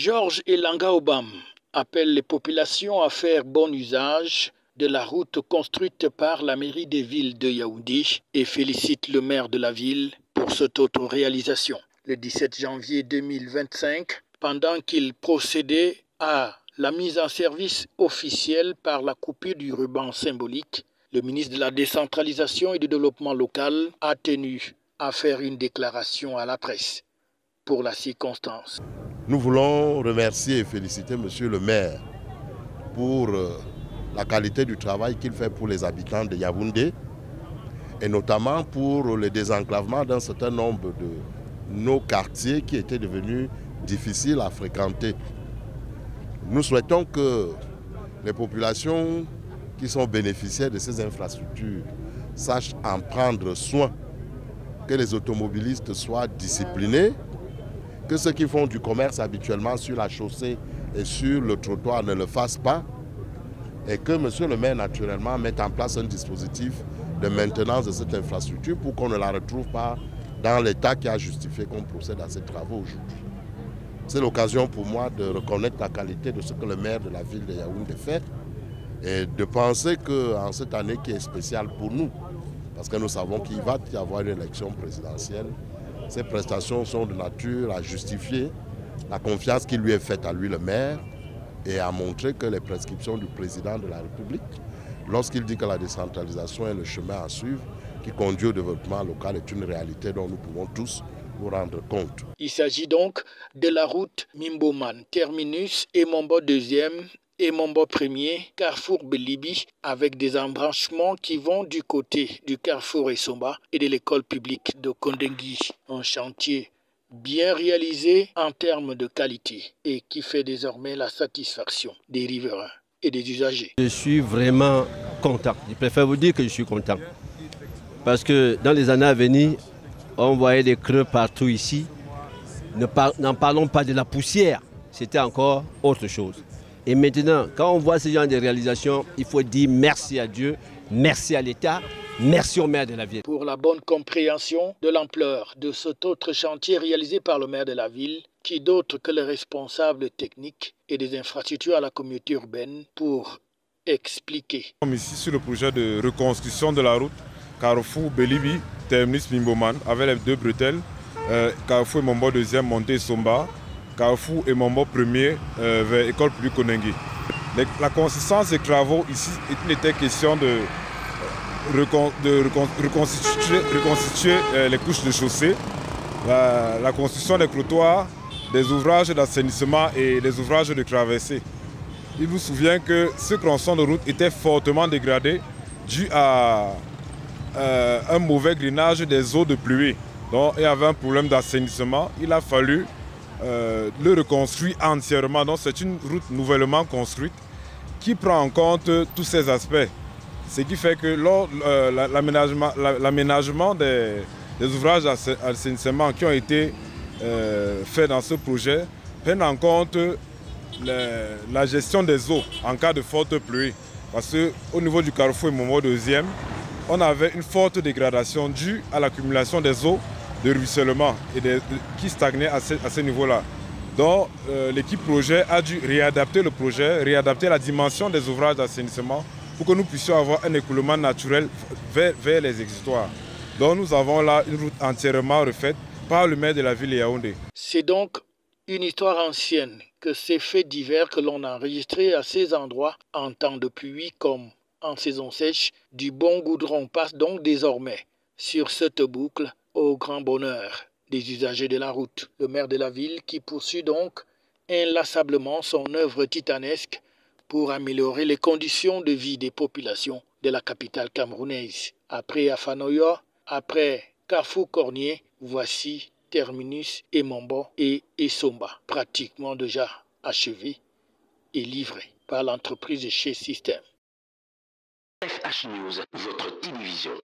Georges Elanga Obam appelle les populations à faire bon usage de la route construite par la mairie des villes de Yaoundé et félicite le maire de la ville pour cette autoréalisation. Le 17 janvier 2025, pendant qu'il procédait à la mise en service officielle par la coupure du ruban symbolique, le ministre de la Décentralisation et du Développement local a tenu à faire une déclaration à la presse pour la circonstance. Nous voulons remercier et féliciter Monsieur le maire pour la qualité du travail qu'il fait pour les habitants de Yaoundé et notamment pour le désenclavement d'un certain nombre de nos quartiers qui étaient devenus difficiles à fréquenter. Nous souhaitons que les populations qui sont bénéficiaires de ces infrastructures sachent en prendre soin, que les automobilistes soient disciplinés, que ceux qui font du commerce habituellement sur la chaussée et sur le trottoir ne le fassent pas, et que Monsieur le maire, naturellement, mette en place un dispositif de maintenance de cette infrastructure pour qu'on ne la retrouve pas dans l'état qui a justifié qu'on procède à ces travaux aujourd'hui. C'est l'occasion pour moi de reconnaître la qualité de ce que le maire de la ville de Yaoundé fait et de penser qu'en cette année qui est spéciale pour nous, parce que nous savons qu'il va y avoir une élection présidentielle, ces prestations sont de nature à justifier la confiance qui lui est faite à lui, le maire, et à montrer que les prescriptions du président de la République, lorsqu'il dit que la décentralisation est le chemin à suivre, qui conduit au développement local, est une réalité dont nous pouvons tous nous rendre compte. Il s'agit donc de la route Mimboman, terminus et Mombo 2e et Mombo 1er, carrefour Belibi, avec des embranchements qui vont du côté du carrefour Essomba et de l'école publique de Kondengui. Un chantier bien réalisé en termes de qualité et qui fait désormais la satisfaction des riverains et des usagers. Je suis vraiment content. Je préfère vous dire que je suis content. Parce que dans les années à venir, on voyait des creux partout ici. N'en parlons pas de la poussière. C'était encore autre chose. Et maintenant, quand on voit ce genre de réalisations, il faut dire merci à Dieu, merci à l'État, merci au maire de la ville. Pour la bonne compréhension de l'ampleur de cet autre chantier réalisé par le maire de la ville, qui d'autre que le responsable technique et des infrastructures à la communauté urbaine pour expliquer. Ici sur le projet de reconstruction de la route Carrefour Belibi, terminus Mimboman, avec les deux bretelles, Carrefour et Mombo 2e, montée Somba, Carrefour et Mombo 1er vers l'école publique Konengui. La consistance des travaux ici, il était question de reconstituer les couches de chaussée, la construction des trottoirs, des ouvrages d'assainissement et des ouvrages de traversée. Il vous souvient que ce tronçon de route était fortement dégradé dû à un mauvais drainage des eaux de pluie. Donc il y avait un problème d'assainissement. Il a fallu le reconstruire entièrement. Donc c'est une route nouvellement construite qui prend en compte tous ces aspects. Ce qui fait que l'aménagement des ouvrages d'assainissement qui ont été faits dans ce projet prennent en compte la gestion des eaux en cas de forte pluie. Parce qu'au niveau du carrefour et Mombo 2e, on avait une forte dégradation due à l'accumulation des eaux de ruissellement qui stagnaient à ce niveau-là. Donc l'équipe projet a dû réadapter le projet, réadapter la dimension des ouvrages d'assainissement pour que nous puissions avoir un écoulement naturel vers les exutoires. Donc nous avons là une route entièrement refaite par le maire de la ville de Yaoundé. C'est donc une histoire ancienne que ces faits divers que l'on a enregistrés à ces endroits en temps de pluie comme en saison sèche. Du bon goudron passe donc désormais sur cette boucle au grand bonheur des usagers de la route. Le maire de la ville qui poursuit donc inlassablement son œuvre titanesque pour améliorer les conditions de vie des populations de la capitale camerounaise. Après Afanoyo, après Carrefour Cornier, voici terminus et Mombo et Essomba, pratiquement déjà achevés et livrés par l'entreprise chez Système. FH News, votre télévision.